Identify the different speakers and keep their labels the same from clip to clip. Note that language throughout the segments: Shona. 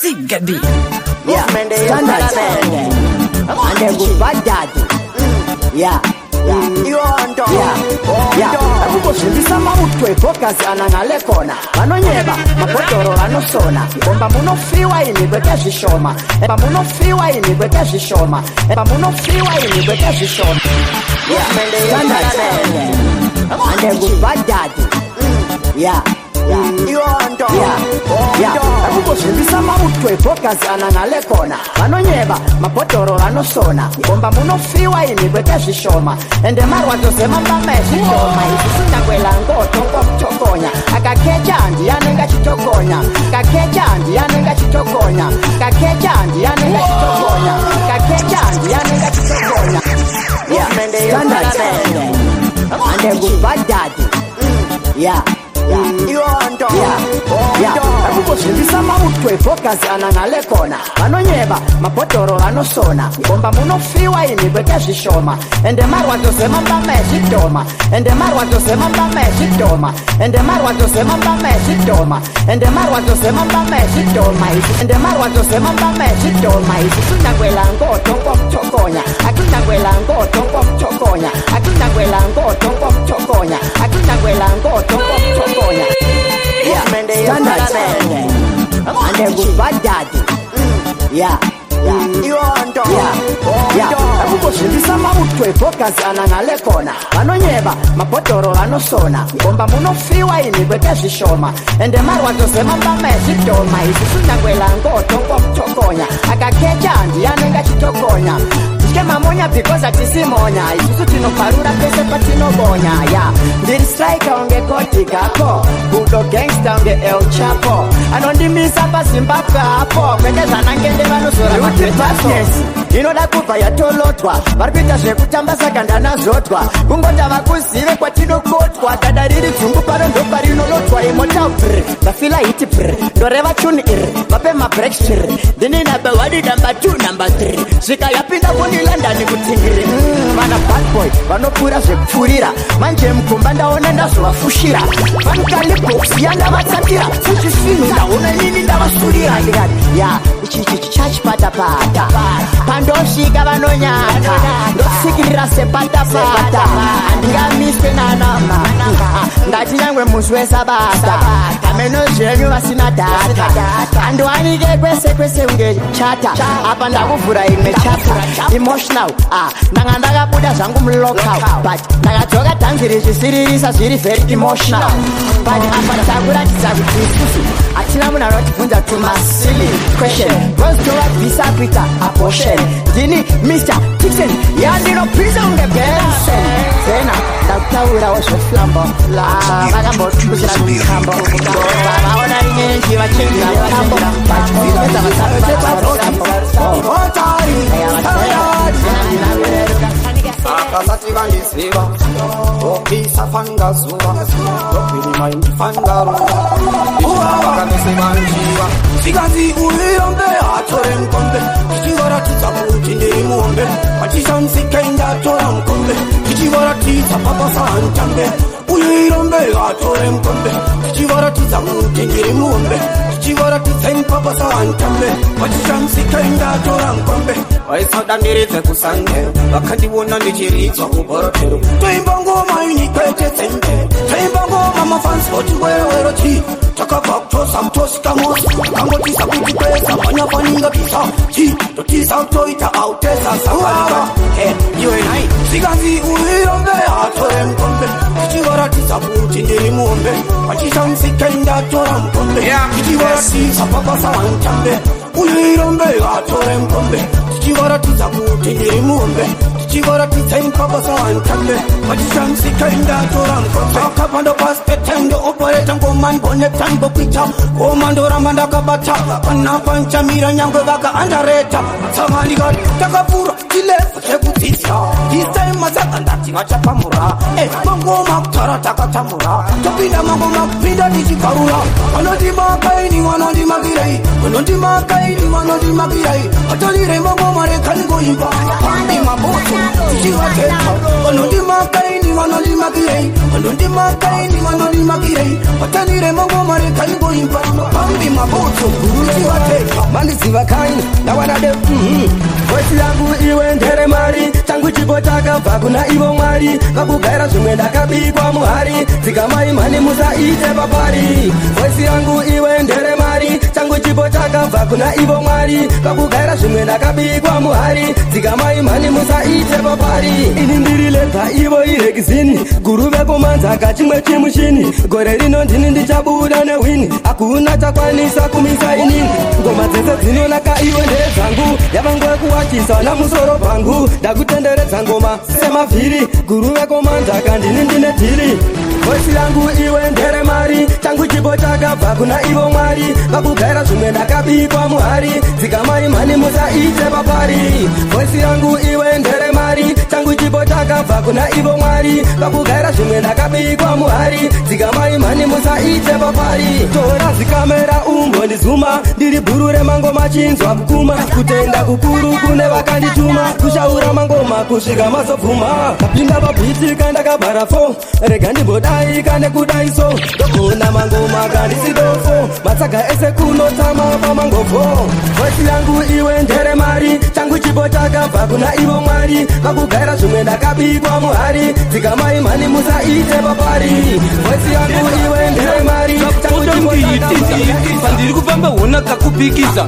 Speaker 1: Zigabi.
Speaker 2: Yeah, standard. And then go bad daddy. Yeah. Akukoshindisa utwe focus anangale kona vanonyeba mapotoro vanosona bomba munofiwa ini kwekazvishoma eba munofiwa ini kwekazvishoma eba munofiwa ini kwekazvishoma ande kubhadhadhi akukoshindisa utwe focus anangale kona vanonyeba mapotoro vanosona bomba munofiwa ini kwekazvishoma ende marwadzo zemambama ezvishoma izvisindakwela ngoto ngokutokonya akakecha handi anenga chitokonya kakecha handi anenga chitokonya kakecha handi anenga chitokonya kakecha handi anenga chitokonya ande kubhadhadhi akukoshindisa utwe focus anangale kona vanonyeba mapotoro vanosona bomba munofiwa ini kwekazvishoma ende marwadzo zemambama ezvidhoma ende marwadzo zemambama ezvidhoma ende marwadzo zemambama ezvidhoma ende marwadzo zemambama ezvidhoma ende marwadzo zemambama ezvidhoma izvisindakwela ngoto ngokutokonya akundakwela ngoto ngokutokonya akundakwela ngoto ngokutokonya akundakwela ngoto ngokutokonya standard and go bad daddy akukoshindisa utwe focus anangale kona vanonyeba mapotoro vanosona bomba munofiwa ini kwekazvishoma ende marwadzo zemambama ezvidhoma izvisindakwela ngoto ngokutokonya akakecha handi anenga chitokonya mamonya because atisimonya isusu tinoparura pese patinobonya ndiri striker unge koti kako budo gangster unge El Chapo anondimisa paZimbabwe hapo kwendezvanangende vanosora business inoda kubva yatolotwa varikuita zvekutamba saka ndanazotwa kungota vakuzive kwatinokotwa dada riri dzungu pano ndoparinolotwa imota ndafila hiti ndoreva tune vape mabreaks ndininabe wadi number 2 number 3 svika yapinda kunilandani kutingiri vana bad boy vanopfuura zvekupfurira manje mukomba ndaona ndazovafushira vanukalebox yandavatsatira sezvisvinhu ndaona nini ndavasurira ndikati ichichi chichachipatapata pandosvika vanonyata ndotsikirira sepatapata handingamiswe nanama ngati nyangwe musi wesabata kameno zvenyu vasina data handiwanike kwese kwese unge chata apa ndakuvhura imwe chapta emotional ndanga ndakabuda zvangu mulocal but ndakadzoka dhanzi richisiririsa zviri very emotional but apa takuratidza kuti isusu hatina munhu anotibvunza tumasili question rose tovabvisa kuita abortion ndini Mr. Tixon yandinopisa unge Benson zena ndakutaurawo zveflambo vakambotuzira mukambo vaona rinyenji vachenjira mukambo
Speaker 3: akasati vandiziva opisa fanga zuva opirima indifangaruva vakanosevanjiva zvikanzi uyombe atore mukombe tichivaratidza kuti ndiri muombe vachishanisika indatora mukombe tichivaratidza papasa hantambe uyirombe atore mukombe tichivaratidza kuti ndiri muombe tichivaratidza papasa hantambe vachishanisika indatora mukombe vaisadandiridze kusange vakandiona ndichiridzwa kuborotero toimba ngoma inikwete tsembe toimba ngoma mafanspoti werowero takabva kutosa mutosika mosi angotisa kuti pesa manyafaninga tisa totiza kutoita autesa sakalika iwe nai zvikanzi uyirombe atore mukombe tichivaratidza kuti ndiri muombe vachishanisika indatora mukombe tichivaratidza papasa vantambe uyirombe atore mukombe tichivaratidza kuti ndiri muombe tichivaratidza impapasa vantambe vachishanisika indatora mukombe akapanda pasi petendo opereta ngoma ndibonekta ndibokuita ngoma ndoramba ndakabata panapa nchamira nyangwe vakaandareta saka ndikati takapfuura tilefu chekudzidza istaima saka ndati vachapamura mangoma kutara takatamura topinda mangoma kupinda tichigarura vanondimakaini vanondimakirei vanondimakaini vanondimakirei vatorire mangoma rekanikoimba pambi maboto tichivateta vanondimakaini vanondimakirei vanondimakaini vanondimakirei vatorire mangoma rekanikoimba Bombi mabutu Kuchiwateka
Speaker 1: Manisiva kaini na wanade Voice yangu iwe ndere mari Changu chipo chaka pakuna ivo mwari Kakugaira shumenda kabikwa muhari Zikama imani musa ite papari Voice yangu iwe ndere mari Changu chipo chaka pakuna ivo mwari Kakugaira shumenda kabikwa muhari Zikama imani musa ite papari Ini ndiri leta ivo irekizini Gurube kumanza kachimwe chimushini Gore rino ndini ndichabuda ne wini Akuna chakwanisa kumisa inini Ngoma zeze zinonaka iwe ndezangu Yavangwe kuwachisa na musoro pangu Dakutendereza ngoma sema viri Guruwe komanda kandini ndine tiri Voice yangu iwe ndere mari Changu chipo chaka pakuna ivo mwari Kakugaira shumenda kabikwa muhari Zikama imani musa ite papari Voice yangu iwe ndere mari Changu chipo chaka pakuna ivo mwari Kakugaira shumenda kabikwa muhari Zikama imani musa ite papari Tora zikamera umbo ndizuma Ndiri burure mangoma chinzwa mkuma Kutenda kukuru kune wakandituma Kushaura mangoma kushika mazovuma Kapinda babiti kanda kabarafo Rega ndibodai kane kudaiso Dokuna mangoma kandisidofo Matsaga ese kunotama pa mangofo Voice yangu iwe ndere mari Changu chipo chaka pakuna ivo mwari Kakugaira shumenda kabikwa muhari Zikama imani musa ite papari Voice yangu iwe ndere mari Changu chipo chaka
Speaker 4: Pandiri kufamba hona kakupikisa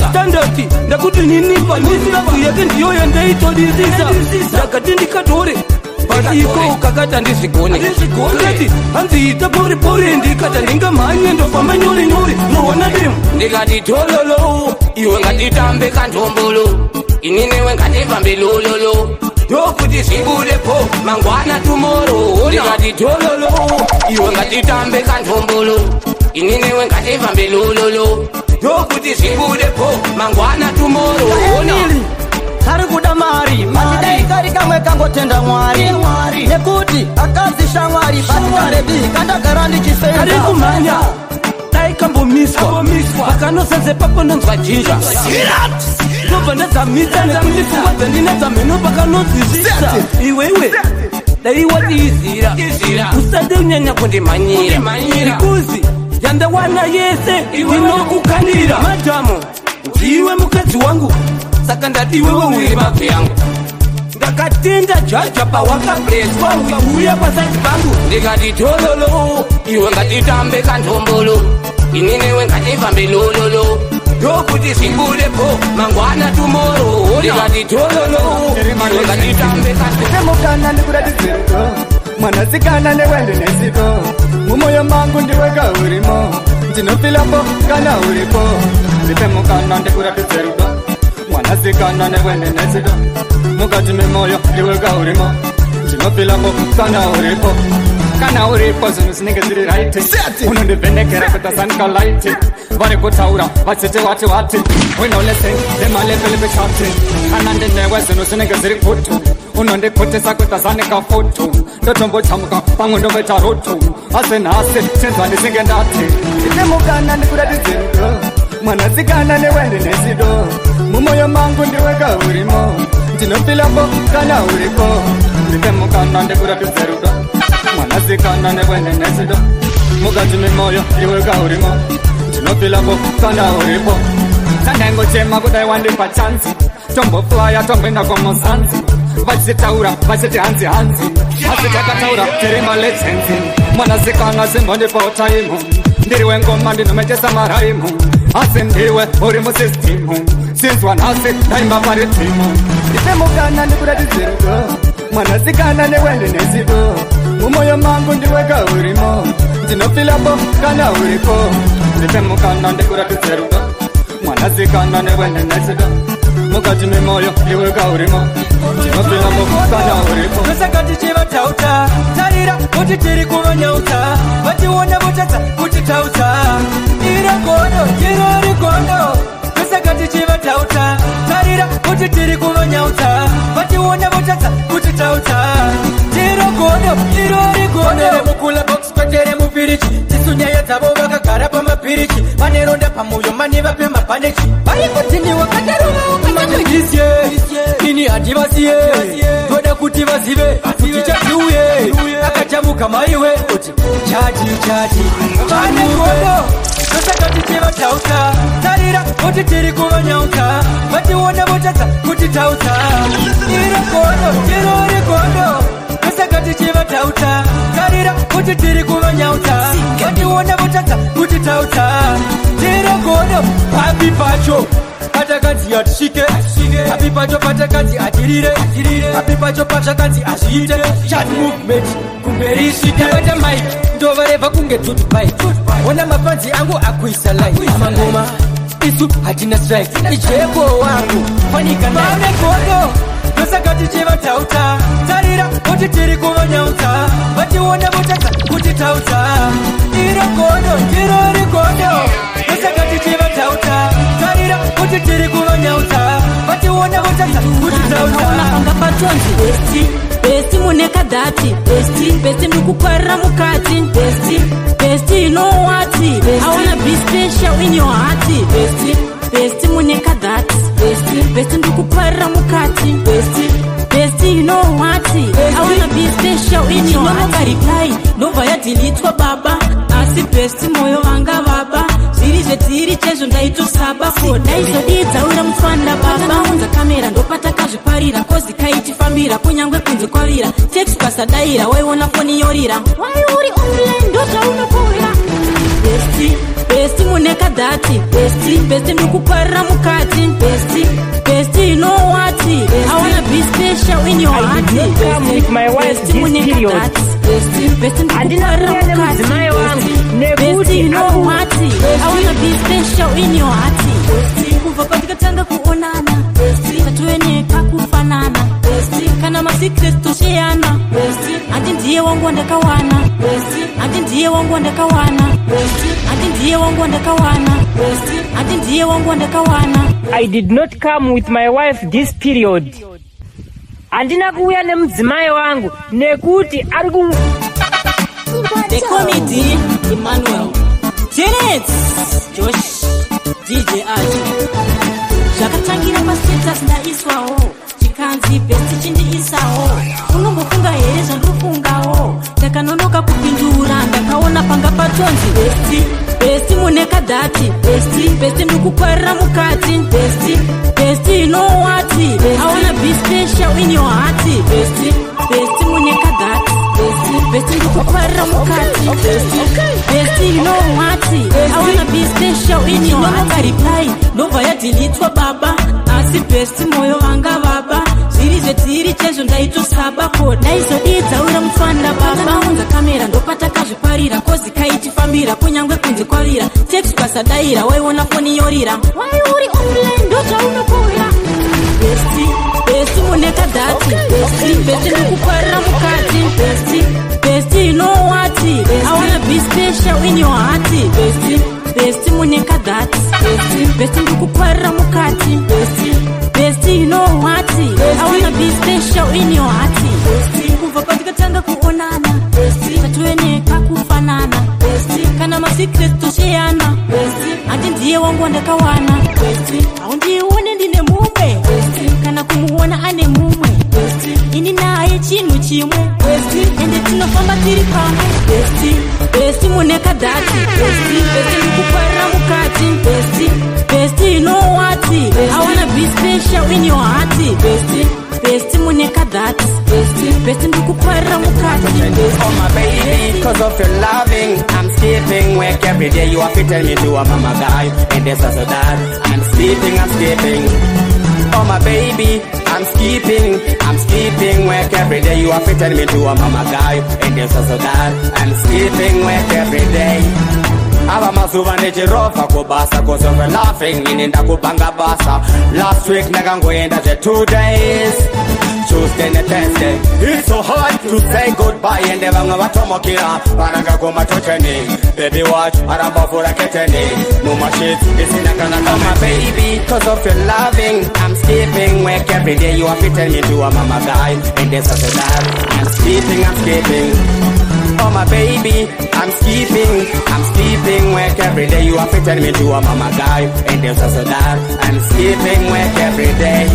Speaker 4: Standardi ndakuti nini pandisilavu yake ndiyo yandaitodisisa Ndakati ndikatore Pasiko kakata ndizigone Ndikati hanziita pori pori Ndikata ndinga manye ndofamba nyori nyori Mwana demu
Speaker 5: Ndikati tololo Iwe ngati tambe kantombolo Ininewe ngati vambe lololo Dokuti sibulepo Mangwana tomorrow Ndikati tololo Iwe ngati tambe kantombolo Ininewe ngati vambe lololo Dokuti sibulepo Mangwana tomorrow
Speaker 2: Kari kuda mari Matidei kari kamwe kangotenda mwari Nekuti akazisha mwari Bati karebi kanda garandi chisenda
Speaker 4: Kari kumanya Dai kambo miswa Bakano seze papo nonzwa jinja Nova neza mita Nekuti kuwaza nina meno bakano zizisa Iwewe Dai wati izira Usade unyanya kundi manyira Ikuzi Yanda wana yese Ino kukanira Madamu Ndiwe mkazi wangu Saka ndatiwe wewe babu yangu Ndakatinda jaja pa waka preswa Uya pasaki bangu
Speaker 5: Ndikati tololo Iwe ngati tambe kantombolo Ininewe ngati vambe lololo Dokuti sibulepo Mangwana tomorrow Ndikati tololo Iwe ngati tambe kantombolo
Speaker 1: Temukana ndikuratiziriko Mwanasikana newende nesiko Mumoyo mangu ndiweka urimo Ndinofilapo kana uripo Nditemukana ndikuratiziriko Mwanasikana newende nesiko Mukati mimoyo ndiweka urimo Ndinofilapo kana uripo Kana uripo zinu sinenge ziri right Unondivhenekera kutasanika light Vari kutaura vatsete wati Winolesen demalevelepe chati Kana ndinewe zinu sinenge ziri kutu Unondikutisa kutasanika futu Ndotombo chamuka pamwe ndoveta rutu Ase nase chenzwani singe ndati Itemukana ndikuratiziriko Mwanasikana newende nesido Mumoyo mangu ndiweka urimo Ndinofilapo kana uripo Itemukana ndikuratiziriko Mwanasikana newende nesido Mukati mimoyo ndiweka urimo Ndinofilapo kana uripo Sandengo chema kudai wandipa chansi Tombo flyer tombenda kwa mozanzi Vachitaura vachiti hanzi Asitakataura terima lecenzi Mwanasikana simbo ndipo taimu Ndiriwe ngoma ndinomechesa maraimu Asi ndiwe uri musistimu Sinzwa nasi daimba pari timu Itemukana ndikuratiziriko Mwanasikana newende nesido Mumoyo mangu ndiweka urimo Ndinofilapo kana uripo Itemukana ndikuratiziriko Mwanasikana newende nesido Mukati mimoyo ndiweka urimo Ndinofilapo kana uripo
Speaker 4: Kusakati chiva tauta Tarira kuti tiri kuvanyauta Vatiwona votata kuti tauta Ira kondo, iro rikondo Kusakati chiva tauta Tarira kuti tiri kuvanyauta Vatiwona votata kuti tauta Iro kondo, iro rikondo Vanere mukula box patere mupirichi Tisunyaya dzavo vakagara pamapirichi Vaneronda pamoyo mani vape mapanechi Vari kutini wakataruma ukatamudisye Ini handivasiye Toda kuti vazive Kuti chatiuye Akachamuka maiwe Kuti chati Vane kondo Kusakati chiva chivatauta tarira kuti tiri kuvanyauta vationa votadza kuti tauta iro gondo kusakati chivatauta tarira kuti tiri kuvanyauta vationa votadza kuti tauta tiro gondo papi pacho patakadzi atisvike papi pacho patakadzi atirire papi pacho patakadzi azviite chat movement kumberi svike bata mike ndovareva kunge tutbai ona mapanzi angu akuisa line amangoma isu hatina strike ijeko wangu fanika naone gondo kusakati chivatauta tarira kuti tiri kuvanyauta vationa votadza kuti tauta iro gondo kusakati chivatauta tarira kuti tiri kuvanyauta vationa votadza kuti tauta
Speaker 6: panga patonzi besti munekadhati besti ndikukwarira mukati besti inowati awana be special in your heart besti munekadhati besti ndikukwarira mukati besti inowati awana be special in your heart reply ndobva yadhilitwa baba asi besti moyo wanga baba zviri zvetiri chezvo ndaitosaba ko daizodidzaura mutswanda baba unza kamera ndopatakazviparira kozi kaitifambira kunyangwe kunze kwavira text pasadaira waiona foni yorira wai uri online ndozvaunokuya besti munekadhati besti ndikukwarira mukati besti inowati awana be special in your heart besti munekadhati besti ndikukwarira mukati besti inowati awana be special in your heart kubva patikatanga kuonana tatoeneka kufanana kana masecret tosheyana handi ndiye wangu wandakawana handi ndiye wangu wandakawana handi ndiye wangu wandakawana handi ndiye wangu wandakawana.
Speaker 7: I did not come with my wife this period. Andina kuuya nemudzimai wangu nekuti ari ku
Speaker 6: The comedy Emmanuel Janet Josh DJ Aji zvakatangira pastatus ndaiswawo chikanzi besti chindiisawo unombofunga here zvandinofungawo ndakanonoka kupindura ndakaona panga patonzi besti munekadhati besti ndikukwarira mukati besti inowati awana be special in your heart besti munekadhati besti ndikukwarira mukati besti inowati awana be special in your heart reply ndobva yadhilitwa baba asi besti moyo wanga baba zviri zvetiri chezvo ndaitosaba ko daizodidzaura mutswanda baba unza kamera ndopatakazviparira kozi kaitifambira kunyangwe kunze kwavira text pasadaira waiona foni yorira wai uri online ndozvaunokuya besti munekadhati besti ndikukwarira mukati besti inowati awana be special in your heart besti munekadhati besti ndikukwarira mukati besti inowati awana be special in your heart kubva patikatanga kuonana tatoeneka kufanana kana masecret tosheyana handi ndiye wangu wandakawana haundione ndine mumwe kana kumuona ane mumwe ini naye chinhu chimwe ende tinofamba tiri pamwe besti munekadhati besti ndikukwarira mukati besti inowati awana be special in your heart besti munekadhati besti ndikukwarira mukati.
Speaker 8: Oh my baby, cause of your loving I'm skipping work every day. You have to tell me to a mama guy and this is that I'm skipping. Oh my baby, I'm skipping work every day. You have to tell me to a mama guy and this is that I'm skipping work every day. Ava mazuva nechirofa kubasa cause of your laughing inenda kupanga basa. Last week nakangoenda 2 days Tuesday and Thursday. It's so hard to say goodbye and vamwe vatomokira vanangagoma tocheni baby watch arambavura keteni mumashit isina kana kama baby cause of your loving I'm skipping work every day. You have to tell me to a mama guy and this is that I'm skipping. Oh my baby, I'm skipping work every day. You have to tell me to a mama guy and this is that I'm skipping work every day.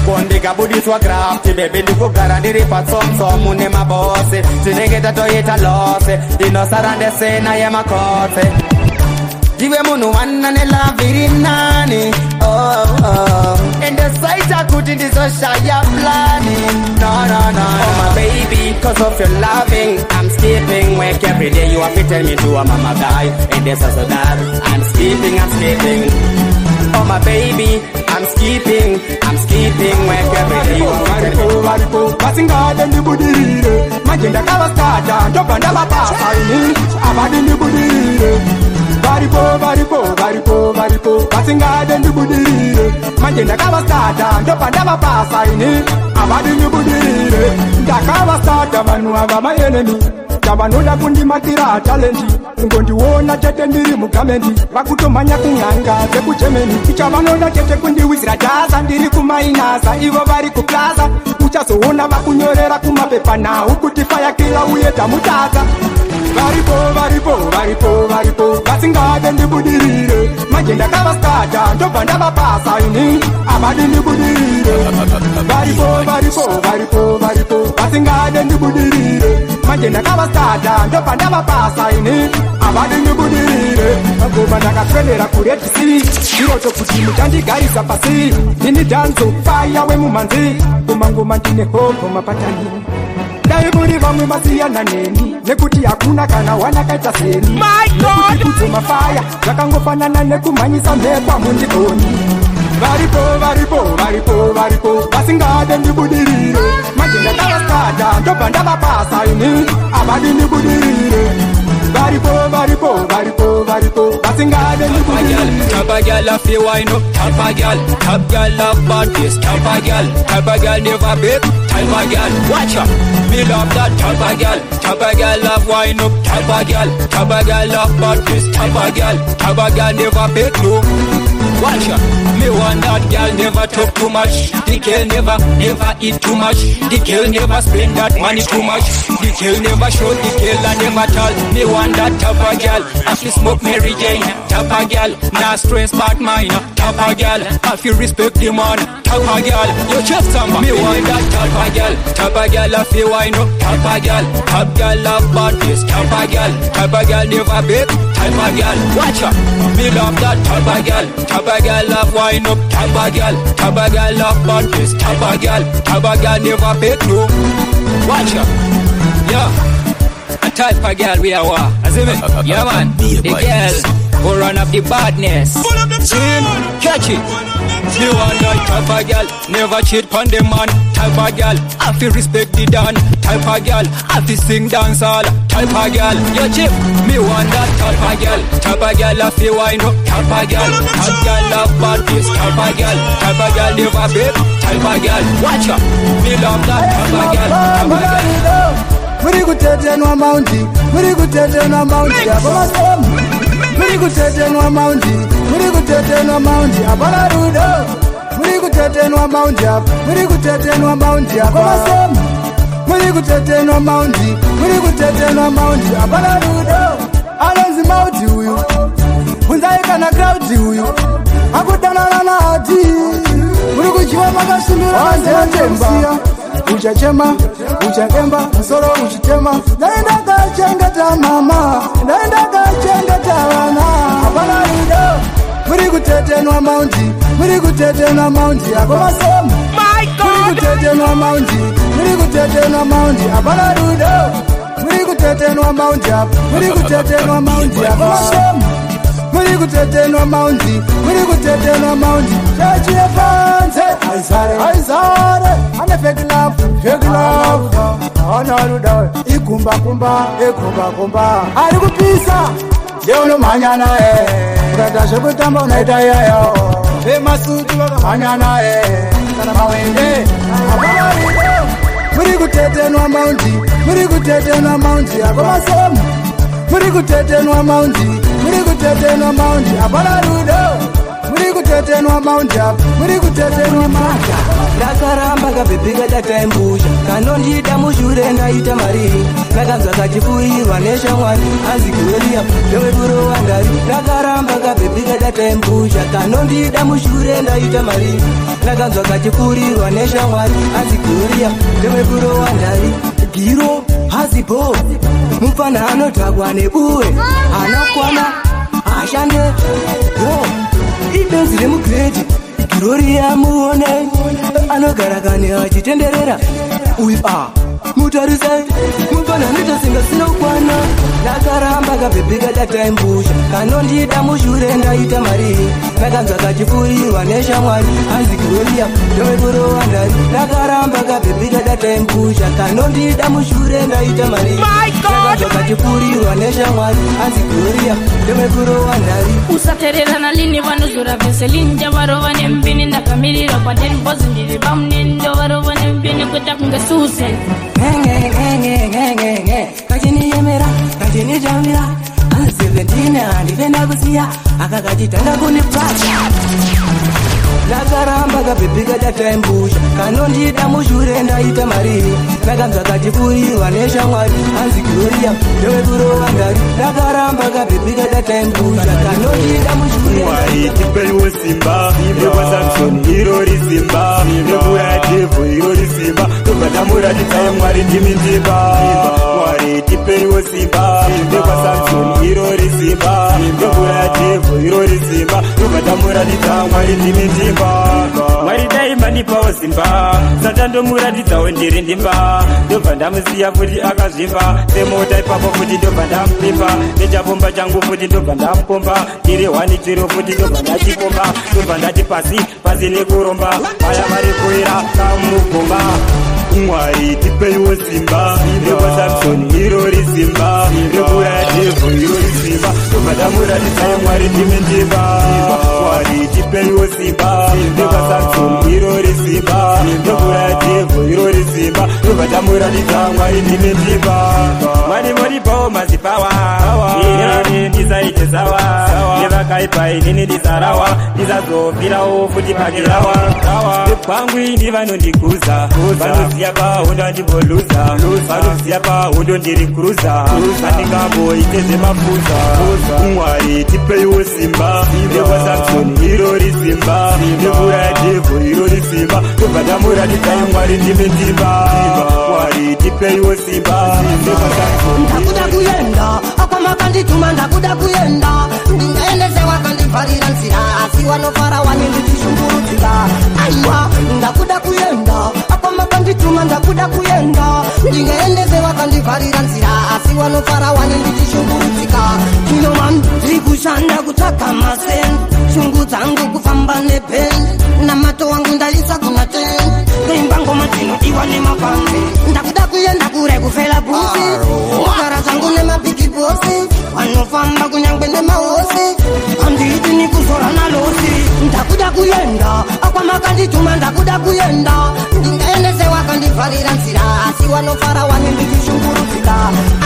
Speaker 8: Kondika budiswa crafty baby ndikugara ndiri patsomtsomu nemabose tinenge tatoita lose ndinosara ndesena yemakotse Diwe munu wana ne la virinani. And the sight I couldn't is a shy planning. No. Oh my baby, cause of your loving, I'm skipping work every day. You have to tell me to a mama guy. And this is so that I'm skipping. Oh my baby, I'm skipping work every day.
Speaker 1: Variko, Basingada ni budire. Magenda kava starta, ndopanda bapasa ini. Abadi ni budire. Variko, Basingada ni budire. Magenda kava starta, ndopanda bapasa ini. Abadi ni budire. Ndakava starta manua mama enemy. Kabanoda kundi matira talenti. Ngondi wona tete ndiri mukamenti. Vakutomanya kunyanga zekuchemeni. Kabanoda tete kundi wizira jaza ndiri kumainasa. Ivo vari kuplaza. Uchazoona vakunyorera kumapepa na ukuti faya kila uyeta mutaza. Variko, Basingada ndibudirire. Magenda kava starta, ndopanda bapasa ini. Abadi ndibudirire. Variko, Basingada ndibudirire. Magenda kava starta, ndopanda bapasa ini. Abadi ndibudirire. Magoma ndakaswelera kuretisi. Chiroto kuti mutandigarisa pasi. Nini danzo, fire we mumanzi. Kumangoma ndine hopo mapatani. Dai muri vamwe masiyana neni. Nekuti hakuna kana wana kaita seni. My God! Nekuti kutuma fire. Zakangofanana nekumanyisa mekwa mundikoni. Variko, Basingada ndibudirire. Magenda kava starta, ndopanda bapasa ini. Abadi ndibudirire. Variko, Basingada ndibudirire.
Speaker 4: Type of girl if you wind up, type of girl. Top girl love bodies, type of girl. Type of girl never big, type of girl. Watch out, me love that type of girl. Type of girl love wind up, type of girl. Type of girl love bodies, type of girl. Type of girl never big, no. Watch out, me want that girl never talk too much. The girl never eat too much. The girl never spend that money too much. The girl never show, the girl I never tell. Me want that type of girl. I feel smoke Mary Jane. Type of girl, nah stress bad mind. Type of girl, I feel respect the man. Type of girl, you just samba. Me want that type of girl. Type of girl, I feel wine up. Type of girl, top girl love bodies. Type of girl never big. Type of girl, watch out. Me love that type of girl. Type of girl love wine up. Type of girl love bodies. Type of girl never big, no. Watch out, yeah. A type of girl we are war, as in yeah man. The girl who run up the badness. Catch it. Me want that type of girl, never cheat pon the man. Type of girl, I feel respect the dan. Type of girl, I feel sing dance all. Type of girl, yo chip. Me want that type of girl. Type of girl, I feel wine up. Type of girl, love bodies. Type of girl never big. Type of girl, watch out. Me love that type of girl. Type of girl.
Speaker 1: Muri kutetenwa mounti, muri kutetenwa mounti, abasem. Muri kutetenwa mounti, muri kutetenwa mounti, abalarudo. Muri kutetenwa mounti, muri kutetenwa mounti, abasem. Muri kutetenwa mounti, muri kutetenwa mounti, abalarudo. Alonzi mounti huyu, unzaika na crowd huyu. Akudana na hati, muri kuchiwa makasundura wanzemba. Uchachema, uchakemba, soro uchitema. Naenda kachengeta mama, naenda kachengeta wana. Hapana rido, muri kutetenwa mounti, muri kutetenwa mounti. Akoma semu, muri kutetenwa mounti, muri kutetenwa mounti. Hapana rido, muri kutetenwa mounti, muri kutetenwa mounti. Akoma semu, muri kutetenwa mounti, muri kutetenwa mounti. Chachi ya fanze, aizare, ane fake love, ona ruda, ikumba kumba. Ari kupisa, leo no manyana Kata shukutamba unaita yayo, masudu waka manyana kana mawende. Muri kutetenwa mounti, muri kutetenwa mounti. Akoma semu, muri kutetenwa mounti, muri kutetenwa mounti. Apala rudo, muri kutetenwa mounti, muri kutetenwa mounti.
Speaker 9: Ndakaramba kabebiga dataimbusha kanondida mushure ndaita mari nakanzwa kachifuirwa neshamwari anzikiwelia ndeweburo wandari. Ndakaramba kabebiga dataimbusha kanondida mushure ndaita mari nakanzwa kachifurirwa neshamwari anzikiwelia ndeweburo wandari. Giro hazipo mufana anotagwa nebuwe anakwana ashande Gloria muone anogara kani achitenderera uyu mutarise mufana nitasinga sina ukwana nakaramba kabhebhika tataimbusha kanondida mushure ndaita mari nakanzwa kachifurirwa neshamwari hanzi Gloria ndovekurova ndari nakaramba kabhebhika tataimbusha kanondida mushure ndaita mari nakanzwa kachifurirwa neshamwari hanzi Gloria ndovekurova ndari
Speaker 6: usatererana lini vanozura veselini varova nempini ndakamirira kwadeni bozi ndiri pamunendo varova nempini kuita kunge suse
Speaker 9: kachiniyemera kachinijamira hanzi 17 handipenda kusiya akakachitanga kuniplasha nakaramba kabhebhika tataimbusha kanondida mushure ndaita mari nakanzwa kachifurirwa neshamwari hanzi Gloria ndovekurova ndari nakaramba kabhebhika tataimbusha kanondida mushure
Speaker 1: waitipeiwo simba nekwasamson irori simba nekuradhevho irori simba tobvatamuratidzai mwari ndimi ndimba waitipeiwo simba nekwasamson irori simba nekuradhevho irori simba tobvatamuratidzai mwari ndimi ndimba mwari dai mandipawo simba satandomuratidzawo ndiri ndimba ndobva ndamusiya futi akazvimba semota ipapo futi ndobva ndamupimba nechapomba changu futi ndobva ndamupomba ndiri 1 futi ndobva ndachipomba ndobva ndati pasi nekuromba vaya vari kuira kamugomba mwari tipeiwo simba nekwasamson irori simba nekuradhevho irori simba ndobva ndamuratidzai mwari ndimi ndimba mwari tipeiwo simba nekwasamson irori simba nekuradhevho irori simba ndobva ndamuratidzai mwari ndimi ndimba mwari moripawo mazipawa inini ndisaite sawa nevakaipa inini ndisarawa ndisazofirawo futi pakirawa vekwangu ini vanondiguza vanoziya pahondo andimboluza vanoziya pahondo ndiri kuruza handingamboite zvemafuza mwari tipeiwo simba nekwasamson irori simba nekuradhevho irori simba tobva ndamuratidzai mwari ndimi ndimba mwari tipeiwo simba nekwasamson
Speaker 10: ndakuda kuyenda akwamakandituma ndakuda kuyenda ndingaendeze wakandivharira nzira asi vanofara wani ndichishungurudzika aiwa ndakuda kuyenda akwamakandituma ndakuda kuyenda ndingaendeze wakandivharira nzira asi vanofara wani ndichishungurudzika kinomam ndiri kushanda kutsvaga masen shungu dzangu kufamba nepen namato wangu ndaisa kuna ten kuimba ngoma dzinodiwa nemapambe ndakuda kuyenda kure kufela busi kugara zangu nemabigibosi vanofamba kunyangwe nemahosi handiti nikuzora nalosi ndakuda kuyenda akwamakandituma ndakuda kuyenda ndingaendese wakandivharira nzira asi vanofara wani ndichishungurudzika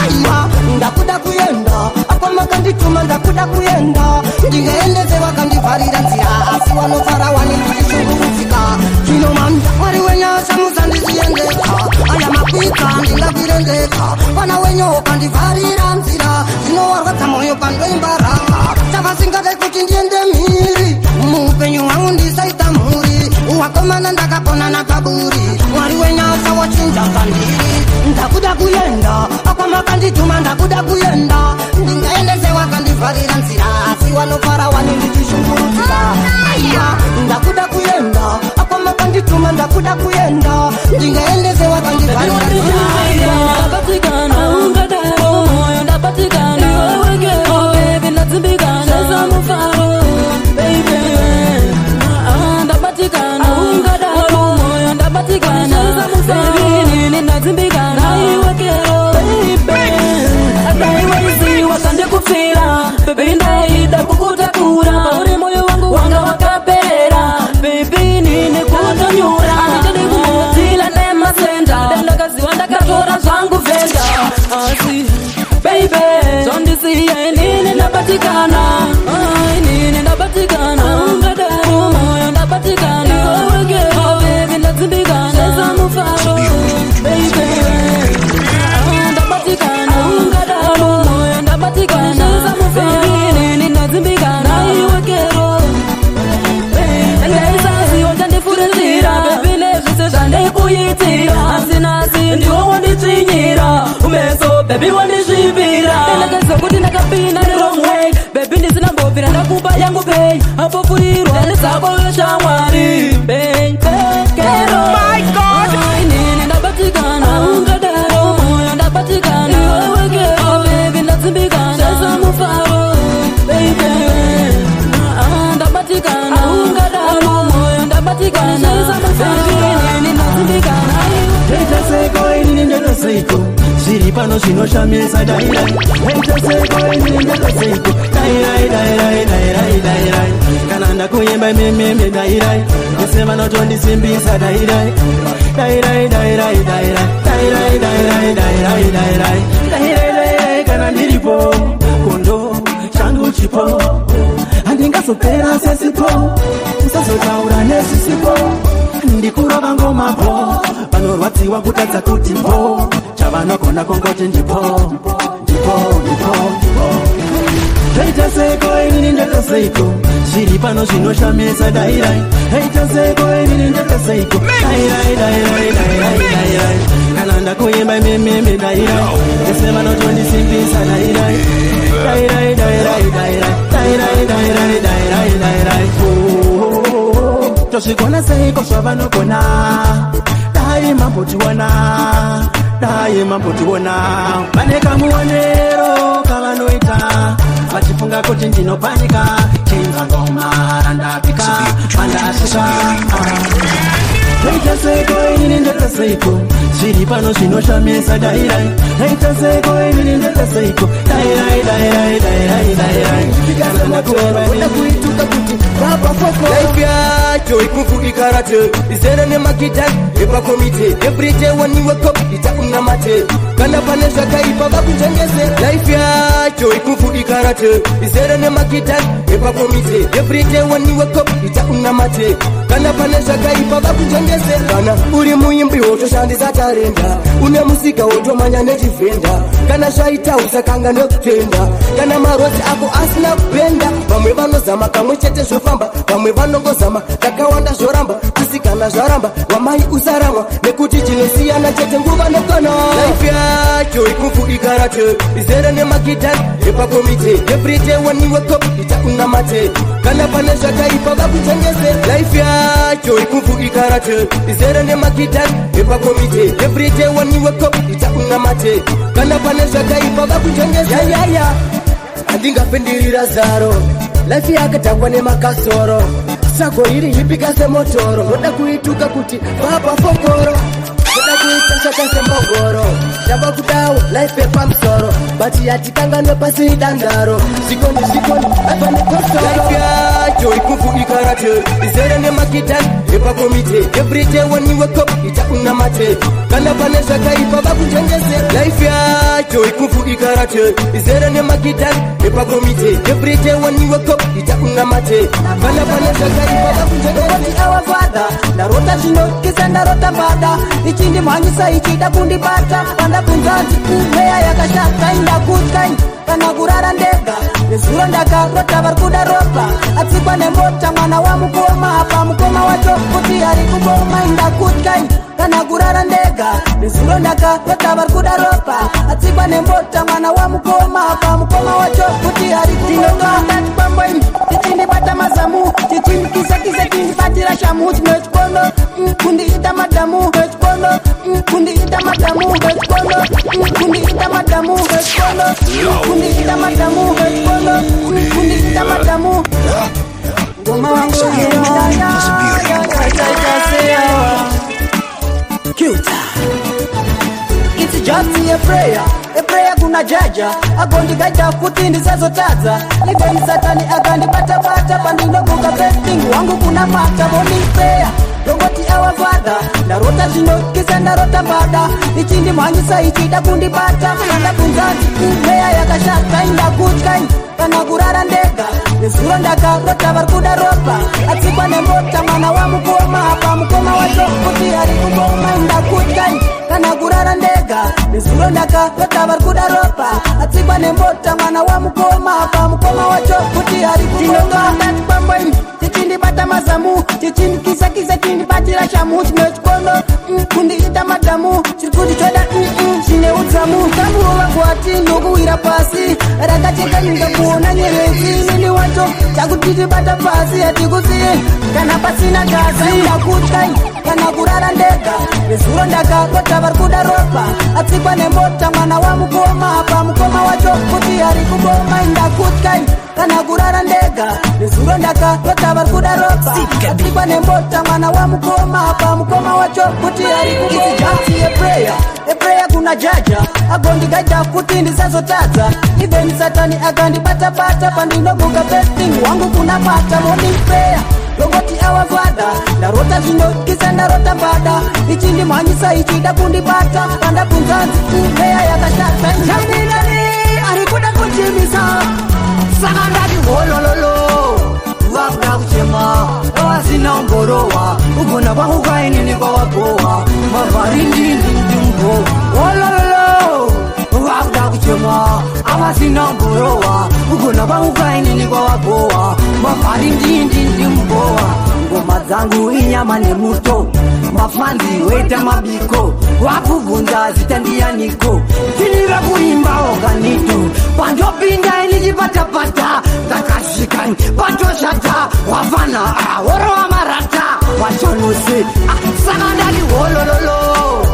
Speaker 10: aiwa ndakuda kuyenda akwamakandituma ndakuda kuyenda ndingaendese wakandivharira nzira asi vanofara wani ndichishungurudzika kinomam mwari wenyasha musandisiendeka aya makwika ndingakwirendeka vana wenyu ukandivharira nzira zvinowarwadza mwoyo pandoimbaranga tavasingadai kuti ndiende mhiri muupenyu hwangu ndisaita mhuri wakomana ndakapona napaburi mwari wenyasha wachinja kandiri ndakuda kuyenda akwamakandituma ndakuda kuyenda ndingaendese wakandivharira nzira asi vanofara wani ndichishungurudzika aiya ndakuda kuyenda akwamakandituma ndakuda kuyenda ndingaendese wakandivharira nzira
Speaker 11: Baby wanishibira Nakaza kuti nakapina the wrong way Baby nisina mbovira ndakupa yangu pay Hapo furirwa nisako shamwari
Speaker 9: pano zvinoshamisa dairai aitaseko ini ndakaseko dairai dairai dairai dairai kana ndakuyemba mememe dairai vese vanotondisimbisa dairai dairai dairai dairai dairai dairai dairai dairai dairai dairai kana ndiripo kondo changu chipo handingazopera sesipo usazotaura nesisipo ndikurova ngomapo vanorwadziwa kutadza kuti mbo chavanogona kongoti ndipo ndipo ndipo ndipo heita seko inini ndakaseiko zviri pano zvinoshamisa dairai heita seko inini ndakaseiko dairai dairai dairai dairai kana ndakuyemba mememe dairai vese vanotondisimbisa dairai dairai dairai dairai dairai dairai dairai dairai tozvikona seiko zvavanogona dai mambotiona vane kamuonero kavanoita vachifunga kuti ndinopanika chinza ngoma randapika vandasvika heita seko inini ndakaseiko zviri pano zvinoshamisa dairai heita seko inini ndakaseiko dairai dairai dairai dairai kana ndakuenda
Speaker 3: kuituka kuti baba foko life yacho ikufukikarate izere nemakitani epakomite everyday when you wake up itakunamate kana pane zvakaipa vakunjengese life yacho ikufukikarate izere nemakitani epakomite everyday when you wake up itakunamate kana pane zvakaipa vakunjengese kana uri muimbi wotoshandisa tarenda une musika wotomanya nechivhenda kana zvaita usakanga nekutenda kana marozi ako asina kupenda vamwe vanozama kamwe chete zvofamba vamwe vanongozama takawanda zvoramba asi kana zvaramba wamai usaramwa nekuti chinosiyana chete nguva nekana life yacho ikufukikarate izere nemakitani epakomite everyday when you wake up itakunamate kana pane zvakaipa vakuchengese life yacho ikufukikarate izere nemakitani epakomite everyday when you wake up itakunamate kana pane zvakaipa vakuchengese yayaya handingapendirira zaro life yakatangwa nemakasoro sago iri hipika semotoro ndoda kuituka kuti baba fokoro ndoda kuita shaka sembogoro ndava kudawo life yepamusoro bati yatikanganwe pasi dandaro zvikoni afanekosoro life yacho ikufukikarate izere nemakitani epakomite everyday when you wake up itakunamate kana pane zvakaipa vakunjengese life yacho ikufukikarate izere nemakitani epakomite everyday when you wake up itakunamate kana pane zvakaipa vakunjengese
Speaker 10: our father ndarota zvinokisa ndarota mbada ichindi mhanyisa ichida kundibata pandabvunzanzi mweya yakashata indakutya kana kurara ndega nezuro ndakarota vari kuda ropa atsikwa nemota mwana wamukoma apa mukoma wacho kuti ari kuboma indakutya kana kurara ndega nezuro ndakarota vari kuda ropa atsikwa nemota mwana wamukoma apa mukoma wacho kuti ari kuboma pamboini tichindibata mazamu tichindikisa tindibatira shamu tinechikono kundiita madamu vechikono kundiita madamu vechikono kundiita madamu vechikono kundiita madamu vechikono kundiita madamu ngoma wangu It's just a prayer kuna jaja agondigaita kuti ndisazotadza ibeni satani akandibata-bata pandinobuka besting wangu kuna mata morning prayer rongoti our father ndarota zvinokisa ndarota mbada ichindimhanyisa ichida kundibata andabvunzanzi mweya yakashata indakutya kana kurara ndega nezuro ndakarota vari kuda ropa atsikwa nemota mwana wamukoma apa mukoma wacho kuti ari kuboma indakutya kana kurara ndega nezuro ndakarota vari kuda ropa atsikwa nemota mwana wamukoma apa mukoma wacho kuti ari kuboma pamboini tichindibata mazamu tichindikisa tindibatira shamu tinechikono kundiita madamu chiri kuti choda chine udzamu tamuova kwati nokuwira pasi rakacheka ninga kuona nyeredzi nini wacho takutitibata pasi hatikuziye kana pasina gazi ndakutya kana kurara ndega nezuro ndakarota vari kuda ropa atsikwa nemota mwana wamukoma apa mukoma wacho kuti ari kuboma indakutya kana kurara ndega nezuro ndakarota vari kuda ropa atsikwa nemota mwana wamukoma apa mukoma wacho kuti ari kuboma a prayer kuna jaja agondigaja kuti ndisazotadza even satani akandibatabata pandinobuka besting wangu kunapata morning prayer longoti awavada ndarota zvinokisa ndarota mbada ichi ndimhanyisa ichida kundibata pandabvunzanzi kumeya yakashata njaminani ari kuda kuchimisa saka ndati holololo vakuda kuchema avasina umborowa ugona kwangu kainini kwawagowa mavari ndindindimbo holololo vakuda kuchema avasina umborowa ugona kwangu kainini kwawagowa mavari ndindindimbowa ngoma dzangu inyama nemuto mafanzi weta mabiko wakubvunza zita ndiyaniko tinira kuimba oganito pandopinda inichipatapata ndakasvika patoshata wafana worova marata wachonose saka ndati holololo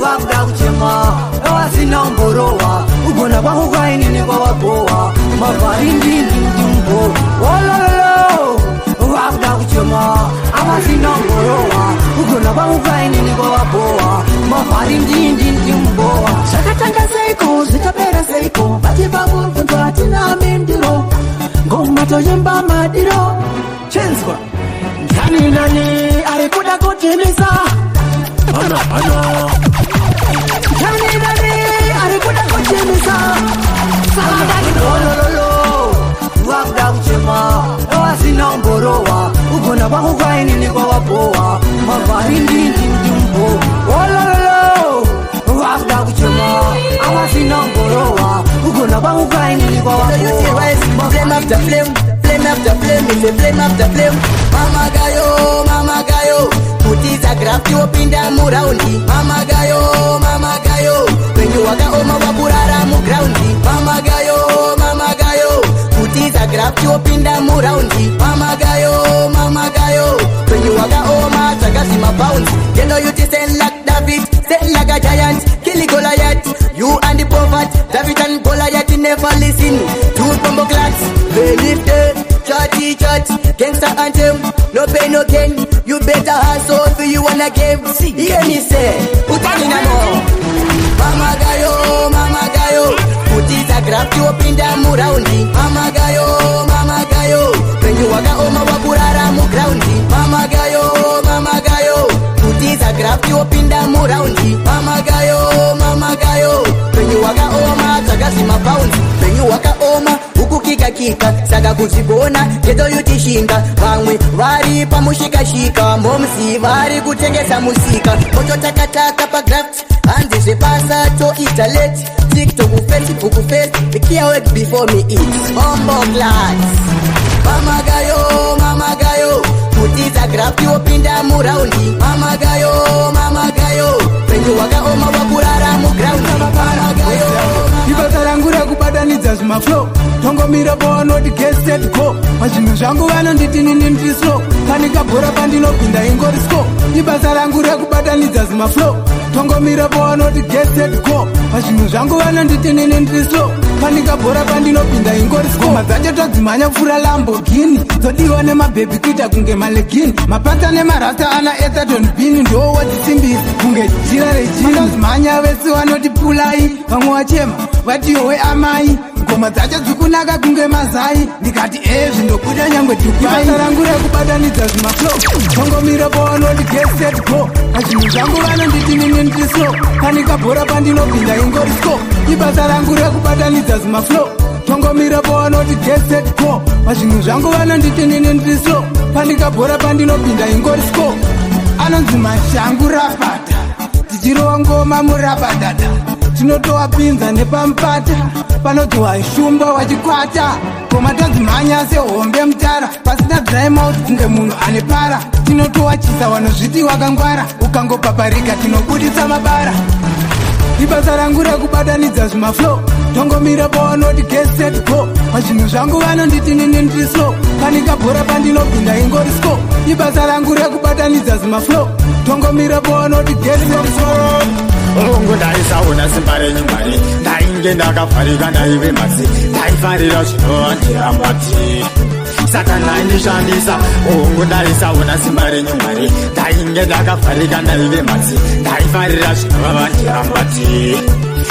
Speaker 10: vakuda kuchema avasina umborowa ugona kwangu kainini kwawagowa mavari ndindindimbo holololo vakuda kuchema avasina umborowa ugona kwangu kainini kwawagowa mavari ndindindimbowa zvakatanga seiko zvikapera seiko vachivavubvunzwa hatina mindiro ngoma toyemba madiro chenzwa ndani nani ari kuda kutimisa ndani nani ari kuda kutimisa sakadati holololo vakuda kuchema avasina umborowa ugona kwangu kainini kwawagowa mavari ndindindimbo holololo vakuda kuchema avasina umborowa ugona kwangu kainini kwawagowa
Speaker 3: flame after flame, flame after flame, it's a flame after flame. Mama gayo, kutiza grafti opinda muraundi. Mama gayo, wenyu waka oma waburara mu groundi. Mama gayo, kutiza grafti opinda muraundi. Mama gayo, wenyu waka oma tagasi ma bounce. You know you stand like David, stand like a giant, kill Goliath. You and the prophet, David and Goliath never listen. Two combo clats, they lifted. Churchy church, gangsta anthem, no pain no gain. You better hustle for you wanna game. Hear me say, utani na mo. Mama gayo, kutiza grafti opinda muraundi. Mama gayo, penyu waka oma waburara mu groundi. Mama gayo, kutiza grafti opinda muraundi. Mama gayo, penyu waka oma tagasi ma pounds. Penyu waka oma kika saka kuzibona kedo yutishinga vamwe vari pamushikashika momsi vari kutengesa musika moto takataka pa graft hanzi zvepasa toita late tiktok facebook face ikia work before me eat bombo glass mama gayo kutiza graft opinda muraundi mama gayo penyu wakaoma wakurara mu ground mama gayo
Speaker 9: ibasa rangu rakubatanidza zvimaflow tongomira pavanoti geset go mazvinhu zvangu vanonditi nini ndislo kanikabhora pandinopinda ingorisko ibasa rangu rekubatanidza zvimaflow tongomira pavanoti geset go mazvinhu zvangu vanonditi nini ndislo kanikabhora pandinopinda ingorisko madzacho todzimhanya pfuura lambogini dzodiwa nemabhebhi kuita kunge malegini mapata nemarasta ana ethaton bini ndowo dzisimbisi kunge jira rejini mhanya vese vanoti pulai vamwe vachema vatiyowe amai ngoma dzacho dzikunaka kunge mazai ndikati zvindobuda nyangwe dubaibasa rangu rekubatanidza zvimaflow tongomira pavanoti geset go mazvinhu zvangu vanonditi nini ndislo kanikabhora pandinopinda ingorisko ibasa rangu rekubatanidza zvimaflow tongomira pavanoti geset go mazvinhu zvangu vanonditi nini ndislo kanikabhora pandinopinda ingorisko anonzi mashangu rapata tichirova ngoma murapatata tinotovapinza nepamupata panoti waishumba wachikwata koma tadzimhanya sehombe mutara pasina draimout kunge munhu ane para tinotovachisa vanozviti wakangwara ukangopaparika tinobudisa mabara ibasa rangu rekubatanidza zvimaflow tongomira pavanoti geset go mazvinhu zvangu vanonditi nini ndislo kanikabhora pandinopinda ingorisko ibasa rangu rekubatanidza zvimaflow tongomira pavanoti geset go
Speaker 1: Ongo ndaisaona simba renyu Mwari ndainge ndakavharika ndaive masi ndaifarira zvinova ndirambati Satana indishandisa ungodarisa una simba renyu Mwari ndainge ndakafarika ndaive matsi ndaifarira zvinova vandirambati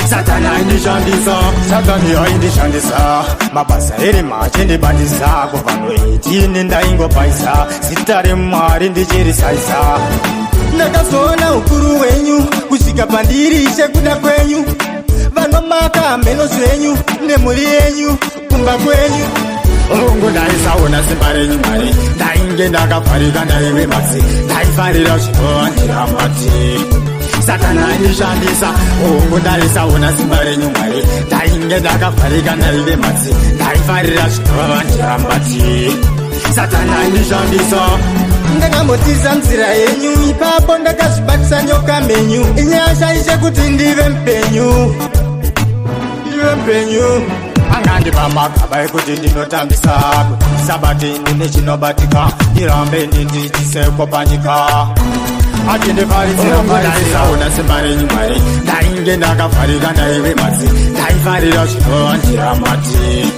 Speaker 1: Satana indishandisa Satani aindishandisa mabasa eri machendibandisa kuvano 18 ndaingopaisa zita reMwari ndichirisaisa ndakazoona ukuru wenyu kusvika pandirishe kuda kwenyu vanomaka mheno zvenyu nemhuri yenyu kumba kwenyu Ungu ndaisaona simba renyu Mwari ndainge ndakafarika ndaive matsi ndaifarira zvinova ndirambati Satana indishandisa ungu ndaisaona simba renyu Mwari ndainge ndakafarika ndaive matsi ndaifarira zvinova ndirambati Satana indishandisa ndakambotiza nzira yenyu ipapo ndakazvibatisa nyoka menyu inyasha ishe kuti ndive mpenyu angandipa magaba ekuti ndinotambisa kuti sabati ndine chinobatika ndirambe ndindichisekwa panyika ati ndifaridziraisaona simba renyu Mwari ndainge ndakafarika ndaive matsi ndaifarira zvinova ndirambati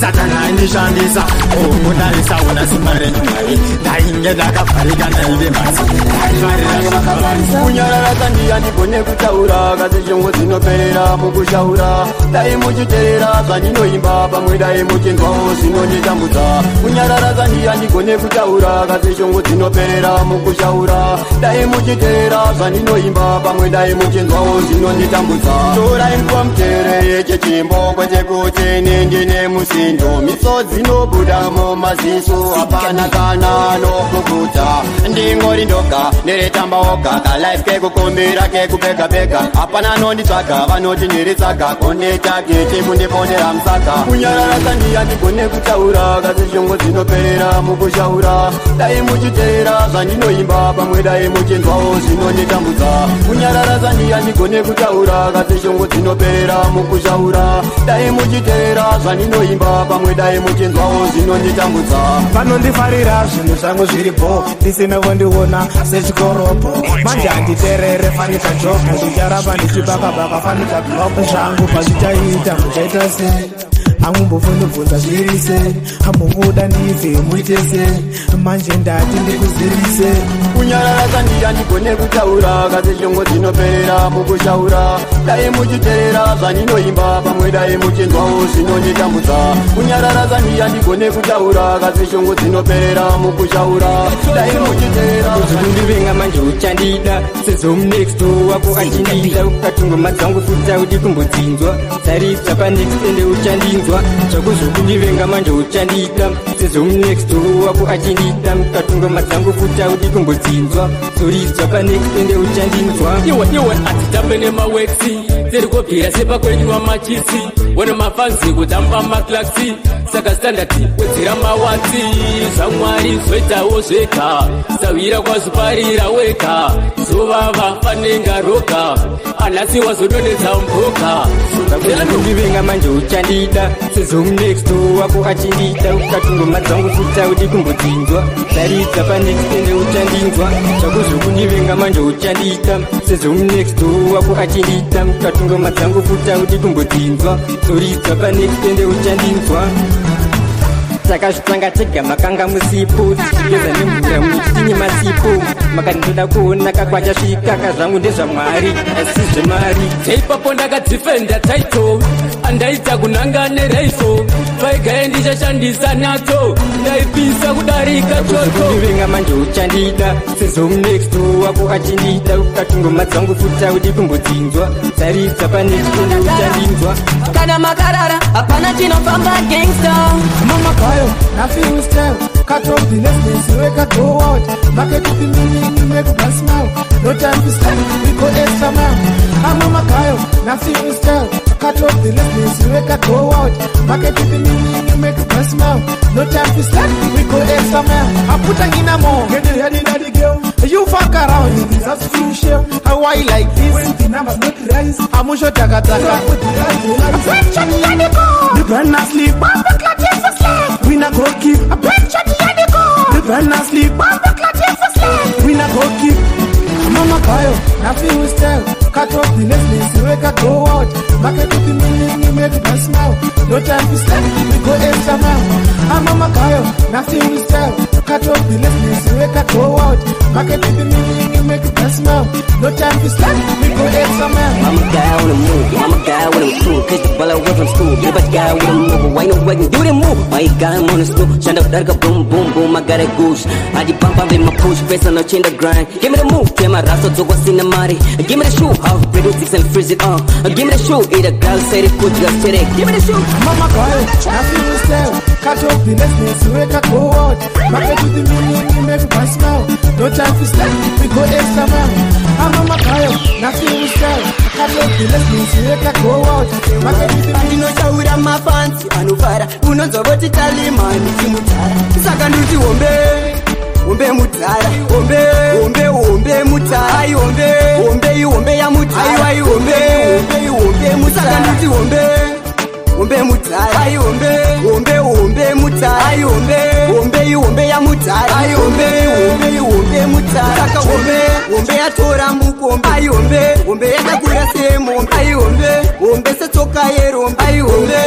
Speaker 1: Satana indishandisa ungu ndaisaona simba renyu Mwari ndainge ndakafarika ndaive matsi
Speaker 12: kunyarara ndiyandigone kutaura kasi shongo dzinoperera mukushaura dai muchiteera zvandinoimba pamwe dai muchinzwawo zvinonditambudza kunyarara ndiyandigone kutaura kasi shongo dzinoperera mukushaura dai muchiteera zvandinoimba pamwe dai muchinzwawo zvinonditambudza torai nguva muteere yechechimbo kwete kuti nendine musindo misodzi nobudamo maziso hapana kana nokukuta ndingori ndoga neretamba oga kalife kekukumbira kekupega hapana nonditsvaga vanoti ndiritsvaga kondetagete mundiponera musaka kunyarara ndiyandigone kutaura kasi shongo dzinoperera mukushaura dai muchiteera zvandinoimba pamwe dai muchinzwawo zvinonditambudza kunyarara ndiyandigone kutaura kasi shongo dzinoperera mukushaura dai muchiteera zvandinoimba pamwe dai muchinzwawo zvinonditambudza
Speaker 9: vanondifarira zvinhu zvangu zviripo ndisina vondiona sechikoropo manje handiterere fanika jogo zvicharamba ndichibakabaka fanika globo zvangu pazvichaita muchaita sei hamumbofundibvunza zviri sei hambobuda ndive muite sei manje ndati ndikuzirise
Speaker 12: kunyarara ndiyandigone kutaura kasi shongo dzinoperera mukushaura dai muchiteera zvandinoimba pamwe dai muchinzwawo zvinonditambudza kunyarara ndiyandigone kutaura kasi shongo dzinoperera mukushaura dai muchiteera
Speaker 4: uzikundivenga manje uchandida sezomunext wako achindida ukatungoma dzangu futa kuti kumbodzinzwa tsaribva panext ende uchandinzwa chakuzokundivenga manje uchandida sezomunext wako achindida ukatungoma dzangu futa kuti kumbodzinzwa tsoridzwa panext ende uchandinzwa
Speaker 5: iwe atitambe nemawexi dzirikobvira sepakwenywa machisi wone mafanzi kutamba maklaksi saka standati wedzira mawatsi zvamwari zvoitawo zvega sawira kwazoparira wega zovava fanenga roga anasi wazodonedza mboka
Speaker 4: ndivenga manje uchandida sezomunext wako achindida ukatungoma dzangu futa kuti kumbodzinzwa taridza panext ende uchandinzwa chakuzokundivenga manje uchandida sezomunext wako achindida ukatungoma dzangu futa kuti kumbodzinzwa toridza panext ende uchandinzwa takazvitsanga tega makanga musipo tichigeza nemvura muchitinye masipo makandinoda kuona kakwachasvika kazvangu ndezvamwari asi zvemari
Speaker 5: teipapo ndakadzifenda taito andaita kunhanga nereiso vaigaye ndichashandisa nato ndaipisa kudarika choto
Speaker 4: ndivenga manje uchandida sezomunext wako achindida ukatungoma dzangu futa kuti kumbodzinzwa taridza panext ende uchandinzwa
Speaker 11: kana makarara hapana chinofamba gangsta
Speaker 9: mamagayo nothing is tell cut off the laziness wake up go out market the meaning make a smile no time to stand we go extra mile mamagayo nothing is tell cut off the laziness wake up go out market the meaning make a smile no time to stand we go extra mile I put a in a more get your head in the girl you fuck around you that's too shame how why like this when the numbers not rise I'm sure taka the brand asleep we not go keep a picture the brand asleep we not go keep mama kayo nothing will tell cut off the laziness wake up go out market with the meaning you make a smile no time to stand we go extra mile mama kayo
Speaker 13: nothing we sell. Cut off the lessons, we can go out. Market with the meaning, you make it best smell. No time to stand, we go extra man.
Speaker 14: I'm a guy on the move, I'm a guy with a crew. Catch the ball away from school, give a guy with a move. Why no way, do the move? My guy, I'm on the stool. Shut up, dark, boom, boom, boom, I got a goose. I did bump up in my push, face on the chin, the grind. Give me the move, tell my rasta to what's in the muddy. Give me the shoe, half bread with sticks and freeze it on. Give me the shoe, eat a girl, say the coach, just say it. Give me the shoe.
Speaker 13: Mama, boy, nothing we sell. Cut off the lessons, we can go out. Market with the meaning, you make it best smell. No time to stand, we go extra man. I'm on my car, nothing we sell. Cut off the lessons, we can go out. Market with the meaning,
Speaker 3: ndinotaura mafansi anofara unonzovoti talimani chimutara sakanduti hombe mutara hombe mutara ai hombe ya mutara ai hombe musakanduti hombe mutara ai hombe mutara ai hombe ya mutara ai hombe mutara saka hombe yatora mukombe ai hombe yakakura semo ai hombe setsoka yero ai hombe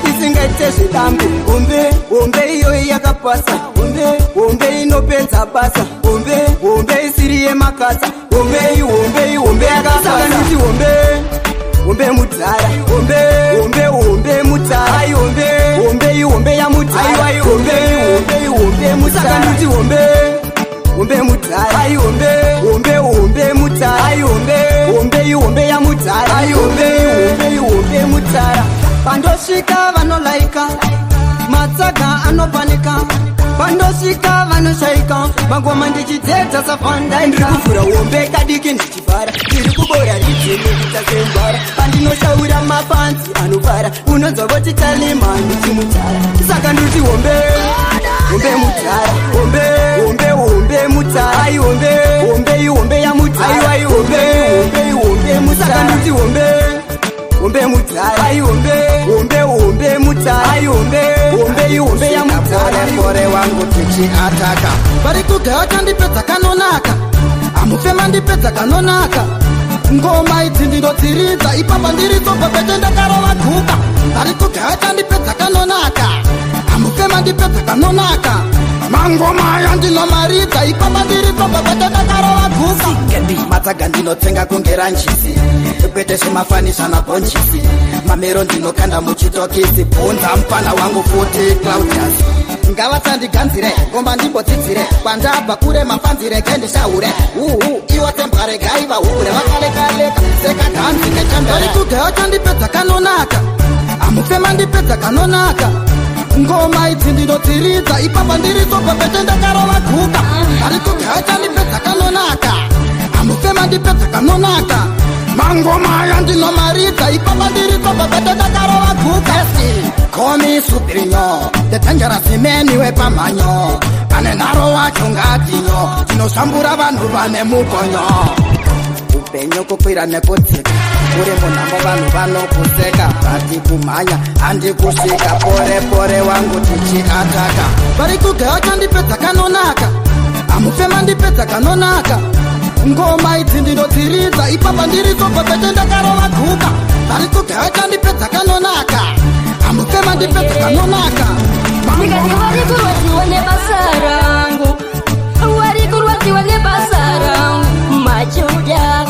Speaker 3: isingaite zvidambi hombe iyoyi yakapasa hombe inopedza basa hombe isiri yemakasa hombe yakasaka nditi hombe mutara hombe mutara ai hombe ya mutara ai hombe musaka nditi hombe mutara ai hombe mutara ai hombe ya mutara ai hombe mutara pandosvika vanolaika matsaga anopanika pandosvika vanoshaika mangoma ndichidzedza safanda ndiri kuvhura hombe kadiki ndichivhara ndiri kubora ridzimikuita sembara pandinoshaura mafanzi anofara unonzovoti talimani chimutara saka nditi hombe mutara hombe mutara ai hombe ya mutara ai hombe musaka nditi hombe mutara ai hombe mutara ai hombe ya mutara
Speaker 2: kore wangu tichiataka
Speaker 13: vari kugaya kandipedza kanonaka amufema ndipedza kanonaka ngoma idzi ndinodziridza ipapa ndiritobvepete ndakarova guka vari kugaya kandipedza kanonaka amufema ndipedza kanonaka mangoma aya ndinomaridza ipapa ndiritobvepete ndakarova guka
Speaker 2: matsaga ndinotsenga kungera njisi kwete zvemafanisa nabhonjisi mamero ndinokanda muchitokisi bvunza mufana wangu futi Claudius ngavasandiganzire ngoma ndimbodzidzire kwandabva kure mafanzire kendishaure iwo tembare gaiva hure vakalekaleka sekadhanzi
Speaker 13: vari kugaya kandipedza kanonaka amufema ndipedza kanonaka ngoma idzi ndinodziridza ipapa ndiritobvepete ndakarova guka vari kugaya kandipedza kanonaka amufema ndipedza kanonaka mangoma aya ndinomaridza ipapa ndiritobvepete ndakarova guka
Speaker 2: komi superinyo the dangerous man wepamhanyo pane nharo wacho ngatinyo tinoshambura vanhu vane mukonyo upenyu kukwira nekudzika uri munhamo vanhu vanokuseka bati kumhanya handi kusvika pore wangu tichiataka
Speaker 13: vari kugaya kandipedza kanonaka amufema ndipedza kanonaka ngoma idzi ndinodziridza ipapa ndiritobvepete ndakarova guka vari kugaya kandipedza kanonaka amufema ndipedza kanonaka
Speaker 15: ndikati vari kurwadziwa nebasa rangu vari kurwadziwa nebasa rangu majoda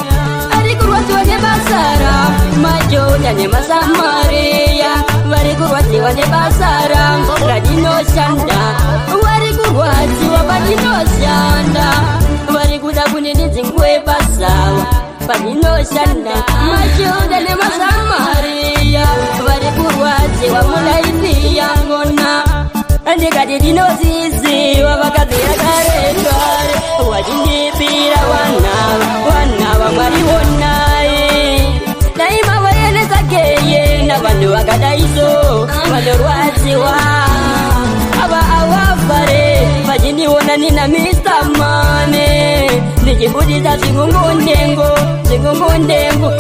Speaker 15: ari kurwadziwa nebasa rangu majoda nemasamariya vari kurwadziwa nebasa rangu radinoshanda vari kurwadziwa padinoshanda vari kuda kunenedzingwe basawa padinoshanda majoda nemasamariya vari kurwadziwa mulaifi yangona ndikati ndinoziziva vakabvira karekare wachindipira wanava mwarionai daimavayenesa keyenda vanhu vakadaiso vanorwadziwa ava avafare vachiniona nina Mr. Mane ndichibudisa zvingongondengo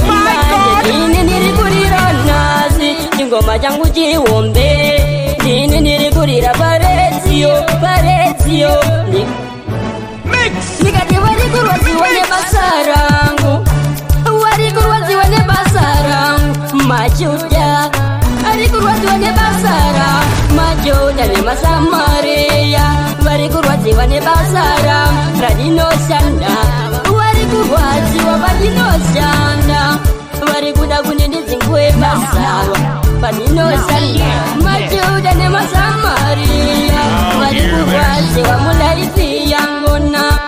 Speaker 15: manje ini ndiri kurira nhasi chingoma changu chihombe ini ndiri kurira paredziyo ndikati vari kurwadziwa nebasa rangu vari kurwadziwa nebasa rangu majoda ari kurwadziwa nebasa rangu majoda nemasamariya kurwadziwa nebasara radinoshanda vari kurwadziwa padinoshanda vari kuda kunindidzingue basava padinoshanda majudha nemasamariya vari kurwadziwa mulaifi yangona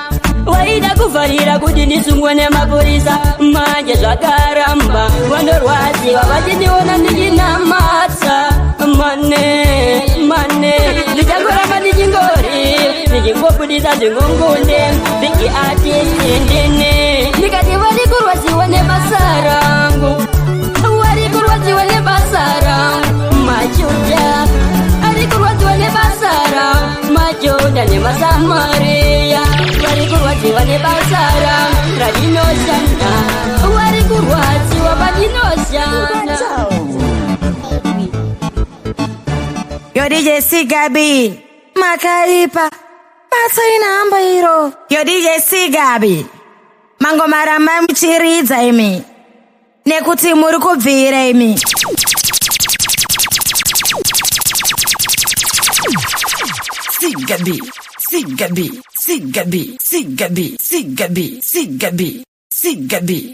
Speaker 15: waida kuvharira kuti ndisungwe nemapurisa manje zvakaramba vandorwadziwa vachiniona ndichinamata mane ndichangoramba ndichingobudisa zvingongonde viki atitindine ndikati vari kurwadziwa nebasa rangu vari kurwadziwa nebasa rangu majudha ari kurwadziwa nebasa rangu majudha nemasamariya vari kurwadziwa nebasa rangu radinoshanda vari kurwadziwa padinoshanda
Speaker 16: Yo DJ Sigabi makaipa patsa inamba iro. Yo DJ Sigabi mangomaramba muchiridza imi nekuti muri kubvira imi. Sigabi Sigabi Sigabi Sigabi Sigabi Sigabi Sigabi